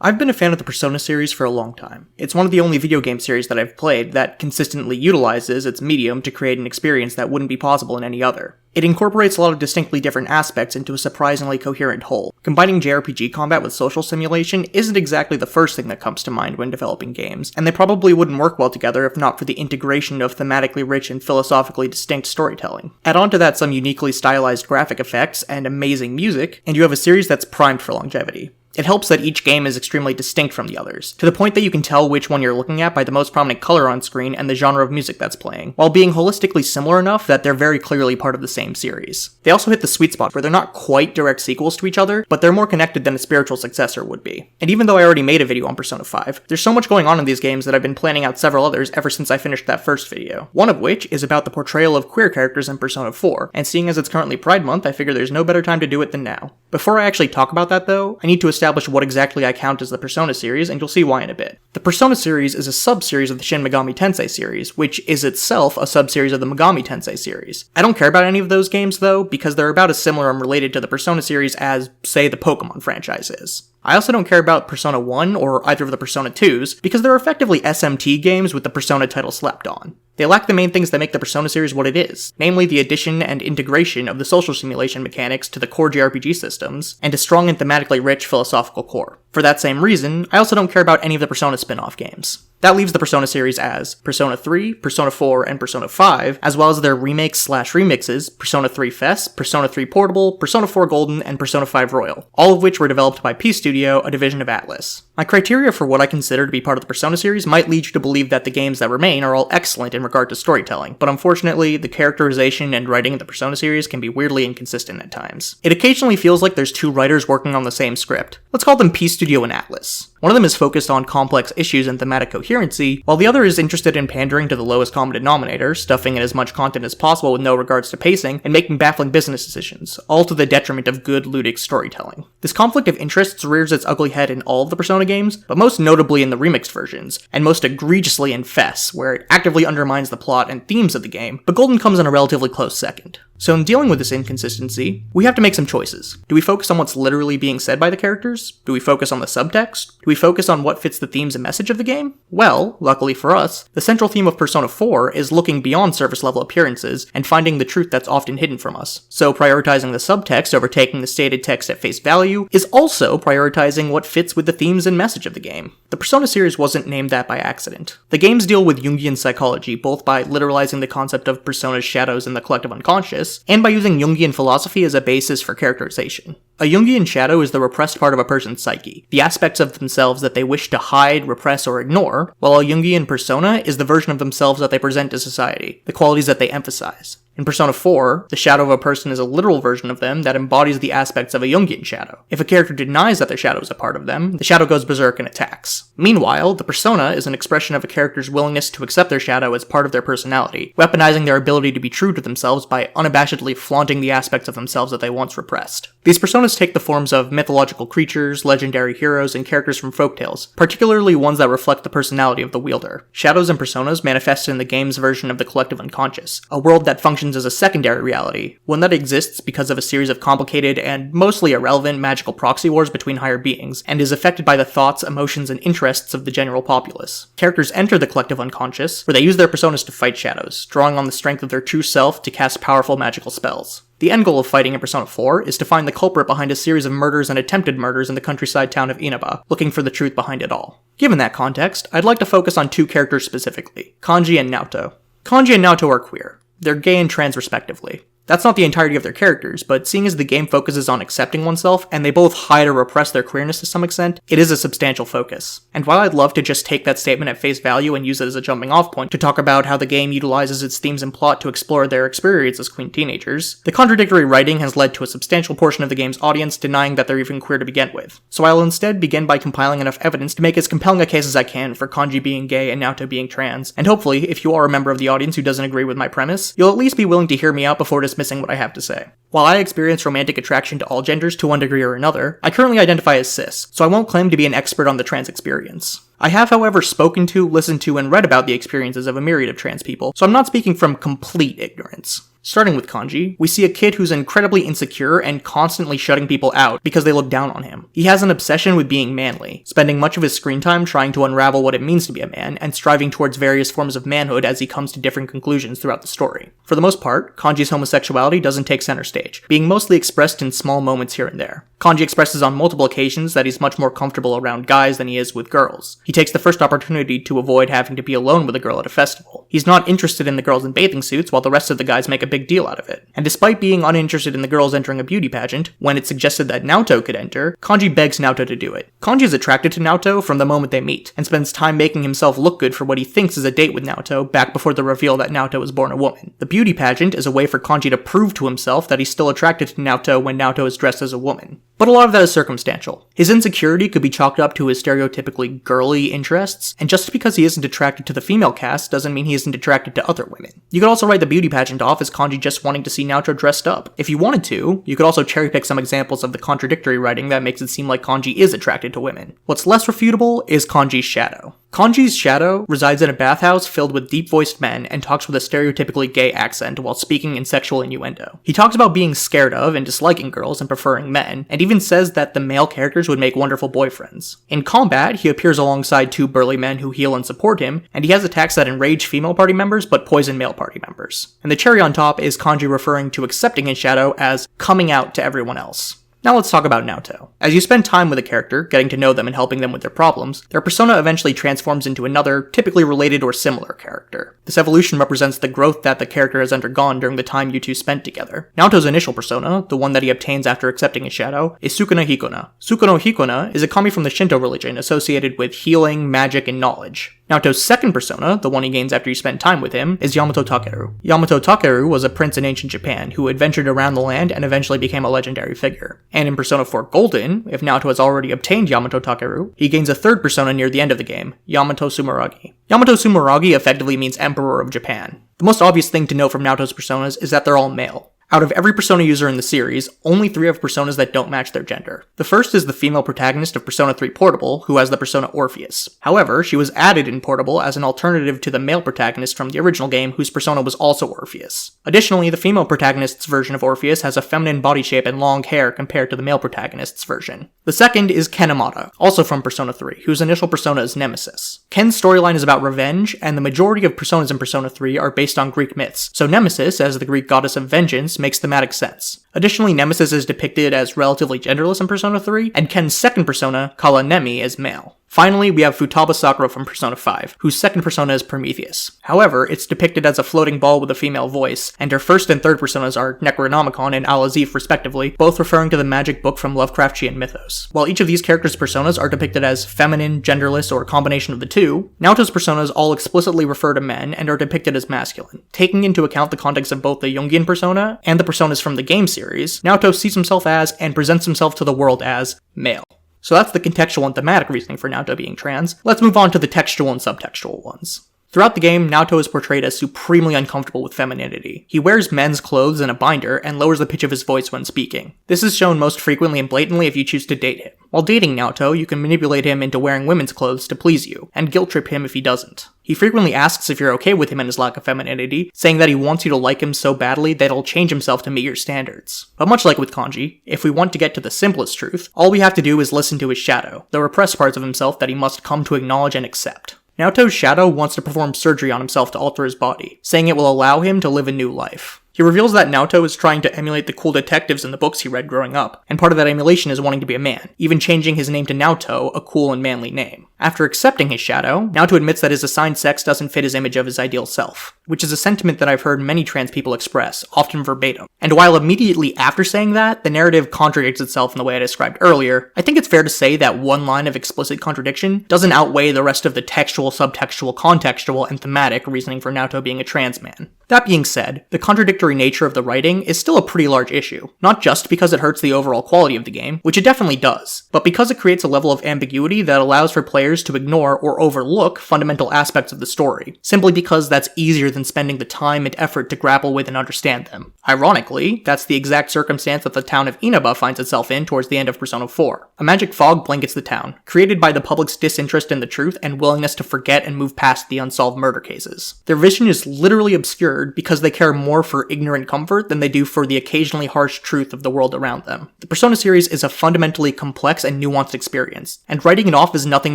I've been a fan of the Persona series for a long time. It's one of the only video game series that I've played that consistently utilizes its medium to create an experience that wouldn't be possible in any other. It incorporates a lot of distinctly different aspects into a surprisingly coherent whole. Combining JRPG combat with social simulation isn't exactly the first thing that comes to mind when developing games, and they probably wouldn't work well together if not for the integration of thematically rich and philosophically distinct storytelling. Add on to that some uniquely stylized graphic effects and amazing music, and you have a series that's primed for longevity. It helps that each game is extremely distinct from the others, to the point that you can tell which one you're looking at by the most prominent color on screen and the genre of music that's playing, while being holistically similar enough that they're very clearly part of the same series. They also hit the sweet spot where they're not quite direct sequels to each other, but they're more connected than a spiritual successor would be. And even though I already made a video on Persona 5, there's so much going on in these games that I've been planning out several others ever since I finished that first video, one of which is about the portrayal of queer characters in Persona 4, and seeing as it's currently Pride Month, I figure there's no better time to do it than now. Before I actually talk about that though, I need to establish what exactly I count as the Persona series, and you'll see why in a bit. The Persona series is a sub-series of the Shin Megami Tensei series, which is itself a sub-series of the Megami Tensei series. I don't care about any of those games though, because they're about as similar and related to the Persona series as, say, the Pokemon franchise is. I also don't care about Persona 1 or either of the Persona 2s, because they're effectively SMT games with the Persona title slapped on. They lack the main things that make the Persona series what it is, namely the addition and integration of the social simulation mechanics to the core JRPG systems, and a strong and thematically rich philosophical core. For that same reason, I also don't care about any of the Persona spin-off games. That leaves the Persona series as Persona 3, Persona 4, and Persona 5, as well as their remakes/remixes, Persona 3 FES, Persona 3 Portable, Persona 4 Golden, and Persona 5 Royal, all of which were developed by P Studio, a division of Atlus. My criteria for what I consider to be part of the Persona series might lead you to believe that the games that remain are all excellent in regard to storytelling, but unfortunately, the characterization and writing in the Persona series can be weirdly inconsistent at times. It occasionally feels like there's two writers working on the same script. Let's call them P Studio and Atlus. One of them is focused on complex issues and thematic coherency, while the other is interested in pandering to the lowest common denominator, stuffing in as much content as possible with no regards to pacing, and making baffling business decisions, all to the detriment of good ludic storytelling. This conflict of interests rears its ugly head in all of the Persona games, but most notably in the remixed versions, and most egregiously in FES, where it actively undermines the plot and themes of the game, but Golden comes in a relatively close second. So in dealing with this inconsistency, we have to make some choices. Do we focus on what's literally being said by the characters? Do we focus on the subtext? Do we focus on what fits the themes and message of the game? Well, luckily for us, the central theme of Persona 4 is looking beyond surface level appearances and finding the truth that's often hidden from us. So prioritizing the subtext over taking the stated text at face value is also prioritizing what fits with the themes and message of the game. The Persona series wasn't named that by accident. The games deal with Jungian psychology both by literalizing the concept of Persona's shadows in the collective unconscious, and by using Jungian philosophy as a basis for characterization. A Jungian shadow is the repressed part of a person's psyche, the aspects of themselves that they wish to hide, repress, or ignore, while a Jungian persona is the version of themselves that they present to society, the qualities that they emphasize. In Persona 4, the shadow of a person is a literal version of them that embodies the aspects of a Jungian shadow. If a character denies that their shadow is a part of them, the shadow goes berserk and attacks. Meanwhile, the persona is an expression of a character's willingness to accept their shadow as part of their personality, weaponizing their ability to be true to themselves by unabashedly flaunting the aspects of themselves that they once repressed. These personas take the forms of mythological creatures, legendary heroes, and characters from folktales, particularly ones that reflect the personality of the wielder. Shadows and personas manifest in the game's version of the collective unconscious, a world that functions as a secondary reality, one that exists because of a series of complicated and mostly irrelevant magical proxy wars between higher beings, and is affected by the thoughts, emotions, and interests of the general populace. Characters enter the collective unconscious, where they use their personas to fight shadows, drawing on the strength of their true self to cast powerful magical spells. The end goal of fighting in Persona 4 is to find the culprit behind a series of murders and attempted murders in the countryside town of Inaba, looking for the truth behind it all. Given that context, I'd like to focus on two characters specifically, Kanji and Naoto. Kanji and Naoto are queer. They're gay and trans respectively. That's not the entirety of their characters, but seeing as the game focuses on accepting oneself, and they both hide or repress their queerness to some extent, it is a substantial focus. And while I'd love to just take that statement at face value and use it as a jumping off point to talk about how the game utilizes its themes and plot to explore their experience as queen teenagers, the contradictory writing has led to a substantial portion of the game's audience denying that they're even queer to begin with. So I'll instead begin by compiling enough evidence to make as compelling a case as I can for Kanji being gay and Naoto being trans, and hopefully, if you are a member of the audience who doesn't agree with my premise, you'll at least be willing to hear me out before dismissing what I have to say. While I experience romantic attraction to all genders to one degree or another, I currently identify as cis, so I won't claim to be an expert on the trans experience. I have, however, spoken to, listened to, and read about the experiences of a myriad of trans people, so I'm not speaking from complete ignorance. Starting with Kanji, we see a kid who's incredibly insecure and constantly shutting people out because they look down on him. He has an obsession with being manly, spending much of his screen time trying to unravel what it means to be a man and striving towards various forms of manhood as he comes to different conclusions throughout the story. For the most part, Kanji's homosexuality doesn't take center stage, being mostly expressed in small moments here and there. Kanji expresses on multiple occasions that he's much more comfortable around guys than he is with girls. He takes the first opportunity to avoid having to be alone with a girl at a festival. He's not interested in the girls in bathing suits while the rest of the guys make a big deal out of it. And despite being uninterested in the girls entering a beauty pageant, when it's suggested that Naoto could enter, Kanji begs Naoto to do it. Kanji is attracted to Naoto from the moment they meet, and spends time making himself look good for what he thinks is a date with Naoto back before the reveal that Naoto was born a woman. The beauty pageant is a way for Kanji to prove to himself that he's still attracted to Naoto when Naoto is dressed as a woman. But a lot of that is circumstantial. His insecurity could be chalked up to his stereotypically girly interests, and just because he isn't attracted to the female cast doesn't mean he isn't attracted to other women. You could also write the beauty pageant off as Kanji just wanting to see Naoto dressed up. If you wanted to, you could also cherry pick some examples of the contradictory writing that makes it seem like Kanji is attracted to women. What's less refutable is Kanji's shadow. Kanji's shadow resides in a bathhouse filled with deep-voiced men and talks with a stereotypically gay accent while speaking in sexual innuendo. He talks about being scared of and disliking girls and preferring men, and even says that the male characters would make wonderful boyfriends. In combat, he appears alongside two burly men who heal and support him, and he has attacks that enrage female party members but poison male party members. And the cherry on top is Kanji referring to accepting his shadow as coming out to everyone else. Now let's talk about Naoto. As you spend time with a character, getting to know them and helping them with their problems, their persona eventually transforms into another, typically related or similar character. This evolution represents the growth that the character has undergone during the time you two spent together. Naoto's initial persona, the one that he obtains after accepting his shadow, is Sukuna Hikona. Sukuna Hikona is a kami from the Shinto religion associated with healing, magic, and knowledge. Naoto's second persona, the one he gains after you spend time with him, is Yamato Takeru. Yamato Takeru was a prince in ancient Japan who adventured around the land and eventually became a legendary figure. And in Persona 4 Golden, if Naoto has already obtained Yamato Takeru, he gains a third persona near the end of the game, Yamato Sumeragi. Yamato Sumeragi effectively means Emperor of Japan. The most obvious thing to note from Naoto's personas is that they're all male. Out of every Persona user in the series, only 3 have personas that don't match their gender. The first is the female protagonist of Persona 3 Portable, who has the persona Orpheus. However, she was added in Portable as an alternative to the male protagonist from the original game, whose persona was also Orpheus. Additionally, the female protagonist's version of Orpheus has a feminine body shape and long hair compared to the male protagonist's version. The second is Ken Amata, also from Persona 3, whose initial persona is Nemesis. Ken's storyline is about revenge, and the majority of personas in Persona 3 are based on Greek myths, so Nemesis, as the Greek goddess of vengeance, makes thematic sense. Additionally, Nemesis is depicted as relatively genderless in Persona 3, and Ken's second persona, Kala Nemi, is male. Finally, we have Futaba Sakura from Persona 5, whose second persona is Prometheus. However, it's depicted as a floating ball with a female voice, and her first and third personas are Necronomicon and Al-Azif respectively, both referring to the magic book from Lovecraftian mythos. While each of these characters' personas are depicted as feminine, genderless, or a combination of the two, Naoto's personas all explicitly refer to men and are depicted as masculine. Taking into account the context of both the Jungian persona and the personas from the game series, Naoto sees himself as, and presents himself to the world as, male. So that's the contextual and thematic reasoning for Naoto being trans. Let's move on to the textual and subtextual ones. Throughout the game, Naoto is portrayed as supremely uncomfortable with femininity. He wears men's clothes and a binder, and lowers the pitch of his voice when speaking. This is shown most frequently and blatantly if you choose to date him. While dating Naoto, you can manipulate him into wearing women's clothes to please you, and guilt trip him if he doesn't. He frequently asks if you're okay with him and his lack of femininity, saying that he wants you to like him so badly that he'll change himself to meet your standards. But much like with Kanji, if we want to get to the simplest truth, all we have to do is listen to his shadow, the repressed parts of himself that he must come to acknowledge and accept. Naoto's shadow wants to perform surgery on himself to alter his body, saying it will allow him to live a new life. He reveals that Naoto is trying to emulate the cool detectives in the books he read growing up, and part of that emulation is wanting to be a man, even changing his name to Naoto, a cool and manly name. After accepting his shadow, Naoto admits that his assigned sex doesn't fit his image of his ideal self, which is a sentiment that I've heard many trans people express, often verbatim. And while immediately after saying that, the narrative contradicts itself in the way I described earlier, I think it's fair to say that one line of explicit contradiction doesn't outweigh the rest of the textual, subtextual, contextual, and thematic reasoning for Naoto being a trans man. That being said, the contradictory nature of the writing is still a pretty large issue, not just because it hurts the overall quality of the game, which it definitely does, but because it creates a level of ambiguity that allows for players to ignore or overlook fundamental aspects of the story, simply because that's easier than spending the time and effort to grapple with and understand them. Ironically, that's the exact circumstance that the town of Inaba finds itself in towards the end of Persona 4. A magic fog blankets the town, created by the public's disinterest in the truth and willingness to forget and move past the unsolved murder cases. Their vision is literally obscured because they care more for ignorant comfort than they do for the occasionally harsh truth of the world around them. The Persona series is a fundamentally complex and nuanced experience, and writing it off as nothing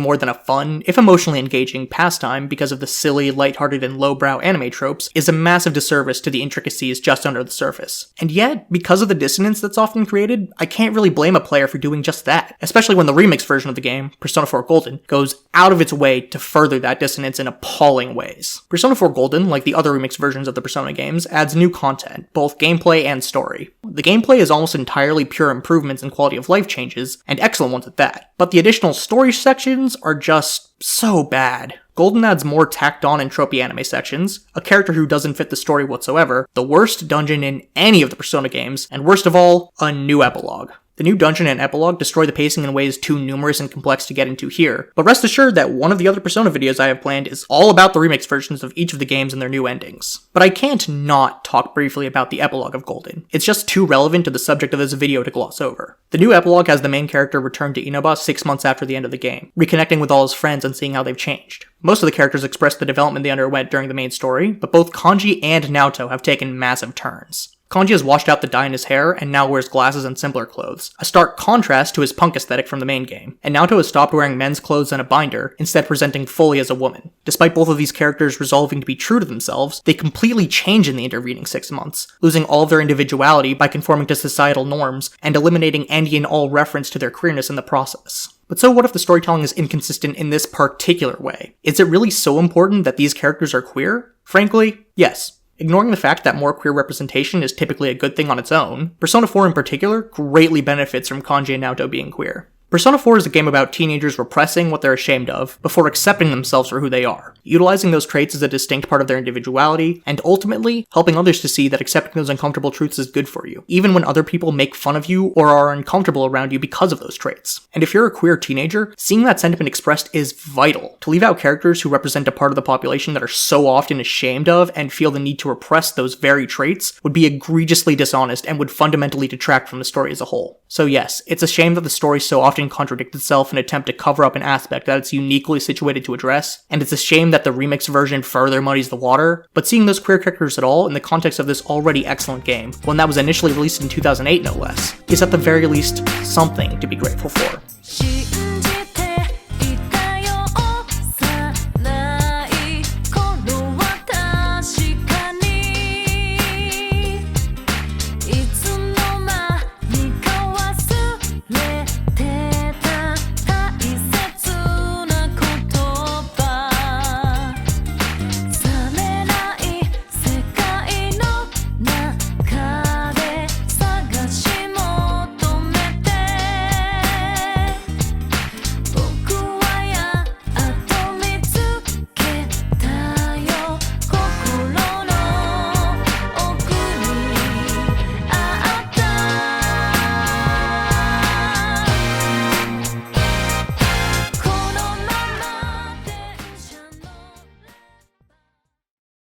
more than a fun, if emotionally engaging, pastime because of the silly, lighthearted, and lowbrow anime tropes is a massive disservice to the intricacies just under the surface. And yet, because of the dissonance that's often created, I can't really blame a player for doing just that, especially when the remix version of the game, Persona 4 Golden, goes out of its way to further that dissonance in appalling ways. Persona 4 Golden, like the other remix versions of the Persona games, adds new content, both gameplay and story. The gameplay is almost entirely pure improvements and quality of life changes, and excellent ones at that, but the additional story sections are just so bad. Golden adds more tacked on and tropey anime sections, a character who doesn't fit the story whatsoever, the worst dungeon in any of the Persona games, and worst of all, a new epilogue. The new dungeon and epilogue destroy the pacing in ways too numerous and complex to get into here, but rest assured that one of the other Persona videos I have planned is all about the remix versions of each of the games and their new endings. But I can't not talk briefly about the Epilogue of Golden. It's just too relevant to the subject of this video to gloss over. The new epilogue has the main character return to Inaba 6 months after the end of the game, reconnecting with all his friends and seeing how they've changed. Most of the characters express the development they underwent during the main story, but both Kanji and Naoto have taken massive turns. Kanji has washed out the dye in his hair and now wears glasses and simpler clothes, a stark contrast to his punk aesthetic from the main game, and Naoto has stopped wearing men's clothes and a binder, instead presenting fully as a woman. Despite both of these characters resolving to be true to themselves, they completely change in the intervening 6 months, losing all of their individuality by conforming to societal norms and eliminating any and all reference to their queerness in the process. But so what if the storytelling is inconsistent in this particular way? Is it really so important that these characters are queer? Frankly, yes. Ignoring the fact that more queer representation is typically a good thing on its own, Persona 4 in particular greatly benefits from Kanji and Naoto being queer. Persona 4 is a game about teenagers repressing what they're ashamed of before accepting themselves for who they are, utilizing those traits as a distinct part of their individuality, and ultimately helping others to see that accepting those uncomfortable truths is good for you, even when other people make fun of you or are uncomfortable around you because of those traits. And if you're a queer teenager, seeing that sentiment expressed is vital. To leave out characters who represent a part of the population that are so often ashamed of and feel the need to repress those very traits would be egregiously dishonest and would fundamentally detract from the story as a whole. So yes, it's a shame that the story so often contradicts itself in an attempt to cover up an aspect that it's uniquely situated to address, and it's a shame that the remix version further muddies the water, but seeing those queer characters at all in the context of this already excellent game, one that was initially released in 2008 no less, is at the very least something to be grateful for.